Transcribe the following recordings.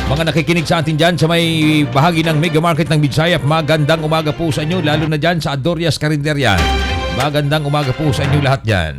Mga nakikinig sa atin dyan sa may bahagi ng Mega Market ng Bidsayap, magandang umaga po sa inyo, lalo na dyan sa Adorias Carinderia. Magandang umaga po sa inyo lahat dyan.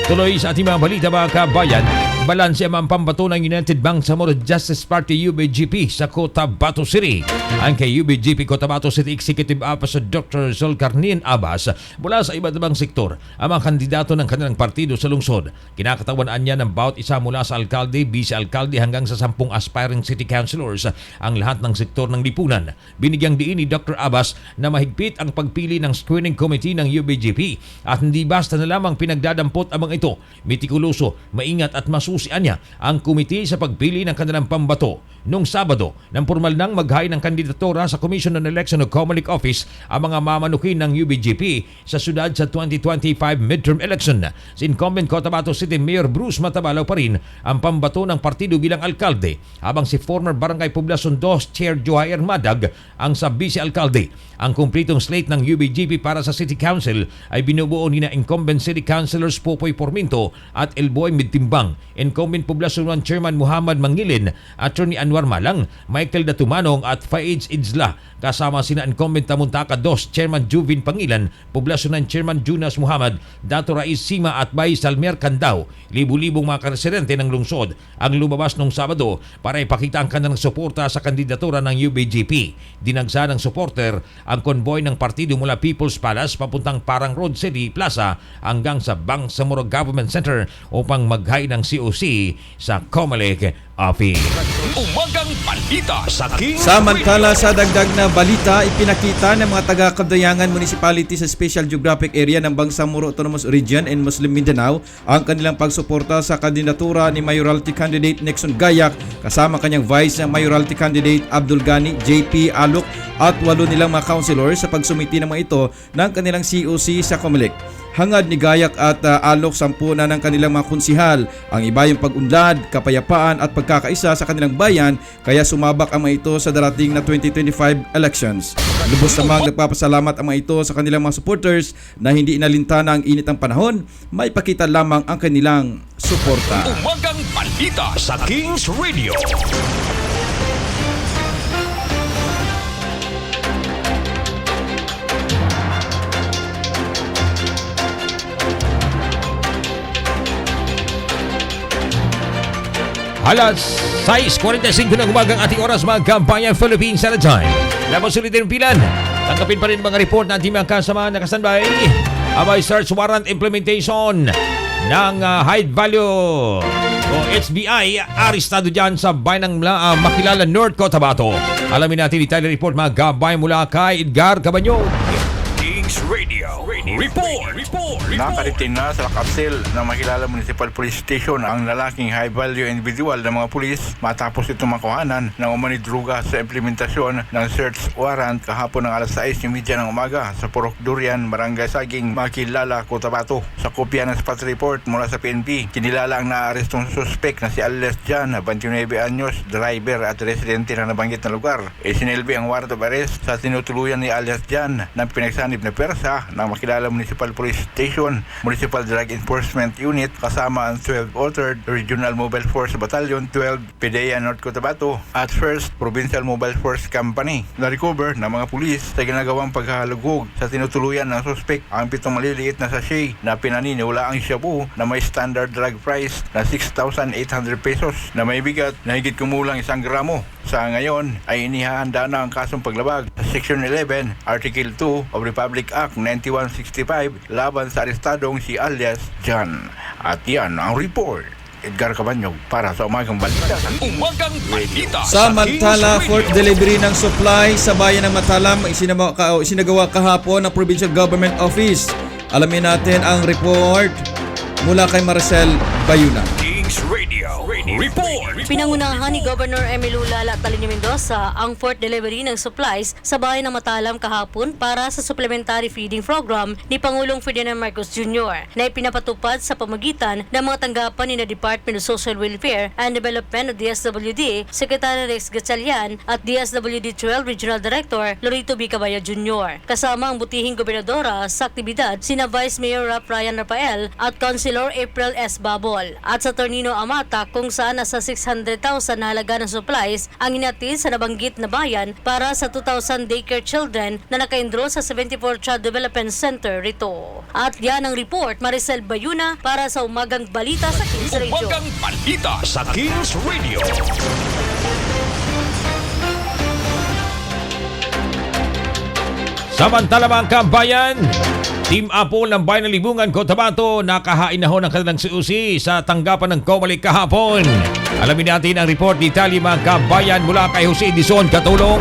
Tuloy sa ating mga balita mga kabayan, balanse ang pambato ng United Bangsamoro Justice Party UBGP sa Cotabato City. Ang kay UBGP Cotabato City Executive Officer Dr. Zulkarnain Abbas mula sa iba't ibang sektor ang mga kandidato ng kanilang partido sa lungsod. Kinakatawan niya ng bawat isa mula sa alkalde, vice-alkalde hanggang sa 10 aspiring city councilors ang lahat ng sektor ng lipunan. Binigyang diin ni Dr. Abbas na mahigpit ang pagpili ng screening committee ng UBGP at hindi basta na lamang pinagdadampot ang mga ito. Mitikuloso, maingat at masusian niya ang komite sa pagpili ng kanilang pambato. Noong Sabado, nang formal nang maghain ng kandidatura sa Commission on Election of Comelec Office ang mga mamanukin ng UBGP sa syudad sa 2025 midterm election. Si incumbent Cotabato City Mayor Bruce Matabalaw pa rin ang pambato ng partido bilang alkalde, habang si former Barangay Poblacion 2 Chair Johair Madag ang sa vice-alkalde. Ang kumpletong slate ng UBGP para sa City Council ay binubuo ni na incumbent City Councilors Popoy Porminto at Elboy Midtimbang, incumbent Poblacion 1 Chairman Muhammad Mangilin, Attorney Anwar Malang, Michael Datumanong at Faiz Idzla, kasama sina incumbent Tamuntaka 2 Chairman Juvin Pangilan, Poblacion 9 Chairman Jonas Muhammad, Dato Rais Sima at Bay Salmer Candao. Libu-libong mga karesidente ng lungsod ang lumabas nung Sabado para ipakita ang kanilang suporta sa kandidatura ng UBGP. Dinagsa ng supporter ang konvoy ng partido mula People's Palace papuntang Parang Road City Plaza hanggang sa Bangsamoro Government Center upang maghain ng COC sa Comelec Office. Umagang balita sa King Samantala sa dagdag na balita, ipinakita ng mga taga-Kabdayangan Municipality sa Special Geographic Area ng Bangsamoro Autonomous Region and Muslim Mindanao ang kanilang pagsuporta sa kandidatura ni Mayoralty Candidate Nixon Gayak kasama kanyang Vice Mayoralty Candidate Abdul Gani JP Alok at 8 nilang mga councilors sa pagsumiti ng mga ito ng kanilang COC sa Comelec. Hangad ni Gayak at Alok 10 na ng kanilang mga konsihal ang iba yung pag-unlad, kapayapaan at pagkakaisa sa kanilang bayan, kaya sumabak ang mga ito sa darating na 2025 elections. Lubos namang nagpapasalamat ang mga ito sa kanilang mga supporters na hindi inalintana ang init ng panahon, may pakita lamang ang kanilang suporta. Umagang balita sa Kings Radio. Alas 6:45 ng umagang ating oras mga kabayan Philippines Standard Time. Labas ulit ng pilan. Tanggapin pa rin mga report na ating mga kasama na kastanbay. Abay search warrant implementation ng high value o HBI arestado dyan sa bayan ng Makilala North Cotabato. Alamin natin itali report mga kabayan mula kay Edgar Cabanyo. Kings Radio. Report. Nakaritin na sa kapsel ng Makilala Municipal Police Station ang lalaking high-value individual ng mga pulis matapos itong makuhanan ng umani druga sa implementasyon ng search warrant kahapon ng alas 6:30 ng umaga sa Purok Durian, Barangay Saging, Makilala, Cotabato. Sa kopya ng spot report mula sa PNP, kinilala ang naarestong suspek na si Alias Jan, 29 anyos, driver at residente ng nabanggit na lugar. Isinilbi ang warrant of arrest sa tinutuluyan ni Alias Jan ng pinagsanib na persa ng Makilala Municipal Police Station, Municipal Drug Enforcement Unit kasama ang 12th Authored Regional Mobile Force Battalion 12 PDEA North Cotabato at 1st Provincial Mobile Force Company. Na-recover ng mga pulis sa ginagawang paghahalugog sa tinutuluyan ng suspect ang 7 maliliit na sachet na pinaniniwalaang shabu na may standard drug price na 6,800 pesos na may bigat na higit kumulang 1 gramo. Sa ngayon ay inihahanda na ang kasong paglabag sa Section 11, Article 2 of Republic Act 9165 laban sa arestadong si Alias Jan. At yan ang report. Edgar Cabanyog para sa Umagang Balita. Umagang balita Samantala, Kings fourth Radio. delivery ng supply sa bayan ng Matalam isinagawa kahapon ng Provincial Government Office. Alamin natin ang report mula kay Marcel Bayuna. Kings Radio. Report. Pinangunahan ni Governor Emilio Lala Talino Mendoza ang fourth delivery ng supplies sa bayan ng Matalam kahapon para sa supplementary feeding program ni Pangulong Ferdinand Marcos Jr. na ipinapatupad sa pamagitan ng mga tanggapan ni na Department of Social Welfare and Development of DSWD, Secretary Rex Gatchalian at DSWD 12 Regional Director Lorito B. Cabaya Jr. Kasama ang butihing gobernadora sa aktibidad sina Vice Mayor Rap Ryan Rafael at Councilor April S. Babol at sa Tornino Amata kung saan samantala nasa 600,000 na halaga ng supplies ang inatid sa nabanggit na bayan para sa 2,000 daycare children na naka-enroll sa 74 Child Development Center rito. At yan ang report, Maricel Bayuna para sa Umagang Balita sa Kings Radio. Umagang balita sa Kings Radio. Samantala mga kabayan, Team Apple ng Bayan ng Libungan, Cotabato, nakahain na ho ng kanilang susi sa tanggapan ng Comelec kahapon. Alamin natin ang report ni Tali mga kabayan mula kay Jose Dizon Katulong.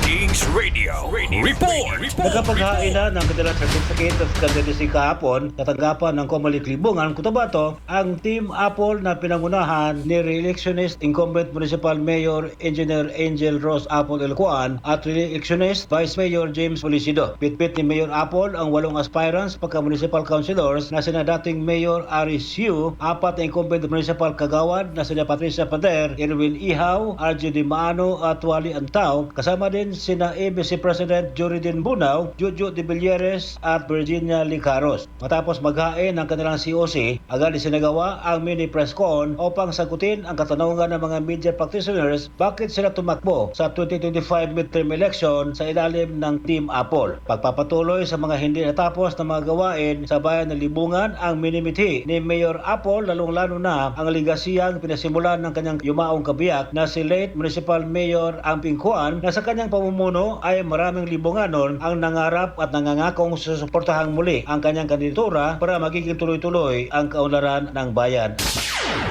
Kings Radio. Report. Nagkapaghain na ng kanilang certificate of candidacy kahapon sa tanggapan ng Comelec Libungan, Cotabato, ang Team Apple na pinangunahan ni re-electionist incumbent Municipal Mayor Engineer Angel Rose Apple Elcuan at re-electionist Vice Mayor James Policido. Pitpit ni Mayor Apple ang 8 aspirants pagka-municipal councilors na sina dating Mayor Aris Yu, 4 na incumbent municipal kagawad na sina Patricia Pader, Erwin Ihaw, RJ Di Maano at Wally Antao, kasama din sina ABC President Joridin Bunao, Jojo de Villeres at Virginia Licaros. Matapos maghain ng kanilang COC, agad isinagawa ang mini press con upang sagutin ang katanungan ng mga media practitioners bakit sila tumakbo sa 2025 midterm election sa ilalim ng Team Apple. Pagpapatuloy sa mga hindi natapos na mga gawain sa bayan ng Libungan ang minimithi ni Mayor Apple, lalong-lalo na ang ligasiyang pinasimulan ng kanyang yumaong kabiyak na si late Municipal Mayor Amping Juan, na sa kanyang pamumuno ay maraming Libunganon ang nangarap at nangangakong susuportahan muli ang kanyang kandidatura para magiging tuloy-tuloy ang kaunlaran ng bayan.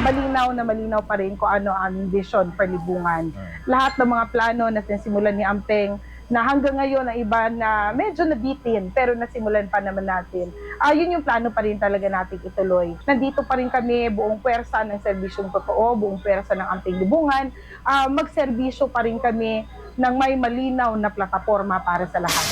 Malinaw na malinaw pa rin kung ano ang vision for Libungan. Lahat ng mga plano na sinisimulan ni Ampeng na hanggang ngayon ang iba na medyo nabitin pero nasimulan pa naman natin. Yun yung plano pa rin talaga natin ituloy. Nandito pa rin kami buong pwersa ng serbisyong totoo, buong pwersa ng Ampeng Libungan. Magserbisyo pa rin kami ng may malinaw na plataforma para sa lahat.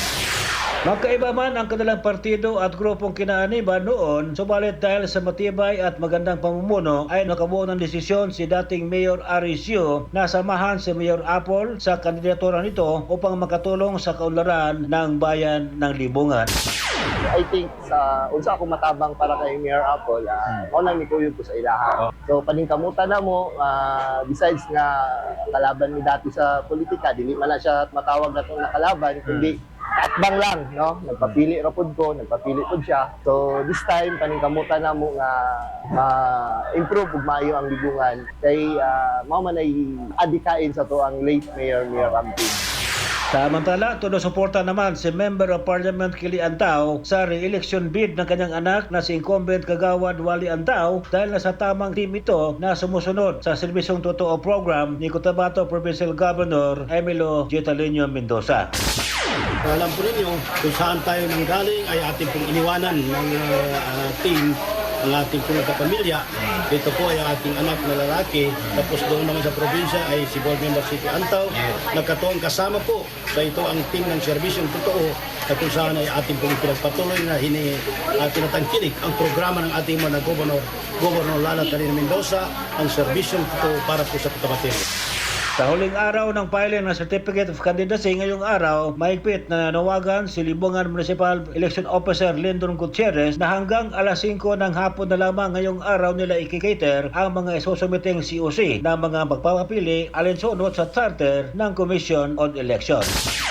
Magkaiba man ang kanilang partido at grupong kinaaniban noon, subalit dahil sa matibay at magandang pamumuno ay nakabuo ng desisyon si dating Mayor Aris Yu na samahan si Mayor Apple sa kandidatura nito upang makatulong sa kaunlaran ng bayan ng Libungan. I think sa unsa ako matabang para kay Mayor Apple, mo nang nikuyog ko sa ilaha. So paningkamutan na mo, besides nga kalaban mi dati sa politika, dili man na siya matawag na itong nakalaban, kundi atbang lang, no? Nagpapili ra pud ko, nagpapili pud siya. So this time paningkamutan na mo nga ma-improve ug maayo ang Libungan kay mao man ay adikain sa to ang late Mayor Amping. Samantala, todo suporta naman si Member of Parliament Kili Antao sa re-election bid ng kanyang anak na si incumbent kagawad Wally Antao dahil nasa tamang team ito na sumusunod sa Serbisyong Totoo program ni Cotabato Provincial Governor Emilio Getaleño Mendoza. Alam po ninyo kung saan tayo nanggaling ay ating pong iniwanan ng team, ang ating pong kapamilya. Dito po ay ating anak na lalaki. Tapos doon naman sa probinsya ay si Board Member City Antao. Nagkatuwang kasama po sa ito ang team ng Serbisyong Totoo na kung saan ay ating pong pinagpatuloy na tinatangkilik ang programa ng ating mga Governor Lala Talina Mendoza, ang Serbisyong Totoo para po sa Cotabato. Sa huling araw ng filing ng Certificate of Candidacy ngayong araw, mahigpit na nanawagan si Libungan Municipal Election Officer Lyndon Gutierrez na hanggang alas 5 ng hapon na lamang ngayong araw nila ikikater ang mga isusumiteng COC na mga magpapapili alinsunod sa charter ng Commission on Election.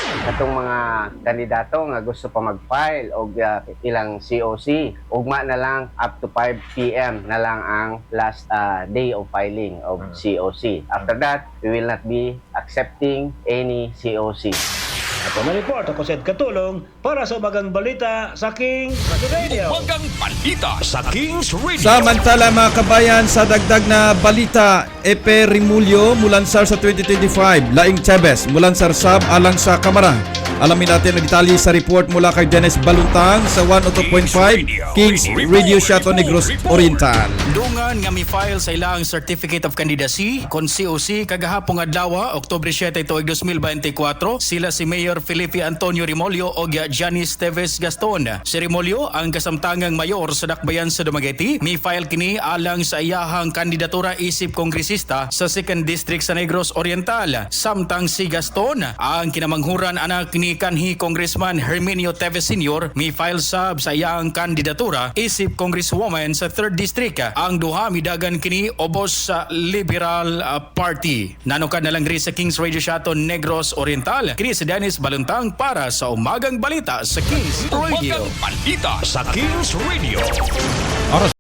Katong mga kandidato nga gusto pa mag-file og ilang COC, ugma na lang up to 5 PM na lang ang last day of filing of COC. After that, we will not be accepting any COC. Ako na report, ako Sed Katulong para sa Umagang Balita sa Kings Radio. Umagang balita sa Kings Radio. Samantala mga kabayan, sa dagdag na balita, Epe Rimulyo mulansar sa 2025, Laing Chavez mulansar sab alang sa Kamara. Alamin natin ang detalye sa report mula kay Dennis Baluntang sa 102.5 Kings Radio Shato Negros Oriental. Dungan nga mi-file sa ilang Certificate of Candidacy kon COC kagahapong adlaw Oktubre 7 tuig 2024, sila si Mayor Felipe Antonio Rimulyo o Janice Teves Gaston. Si Rimulyo ang kasamtangang mayor sa Dakbayan sa Dumaguete, mi-file kini alang sa iyahang kandidatura isip kongresista sa 2nd District sa Negros Oriental. Samtang si Gaston ang kinamanghuran anak ni ni kanhi Congressman Herminio Teves Sr. mi file sab sa iyang kandidatura isip Congresswoman sa 3rd District. Ang duha midagan kini obos sa Liberal Party. Nanukad na lang rin sa Kings Radio Shato Negros Oriental. Kini si Dennis Baluntang para sa Umagang Balita sa Kings Radio. Umagang balita sa Kings Radio. Oras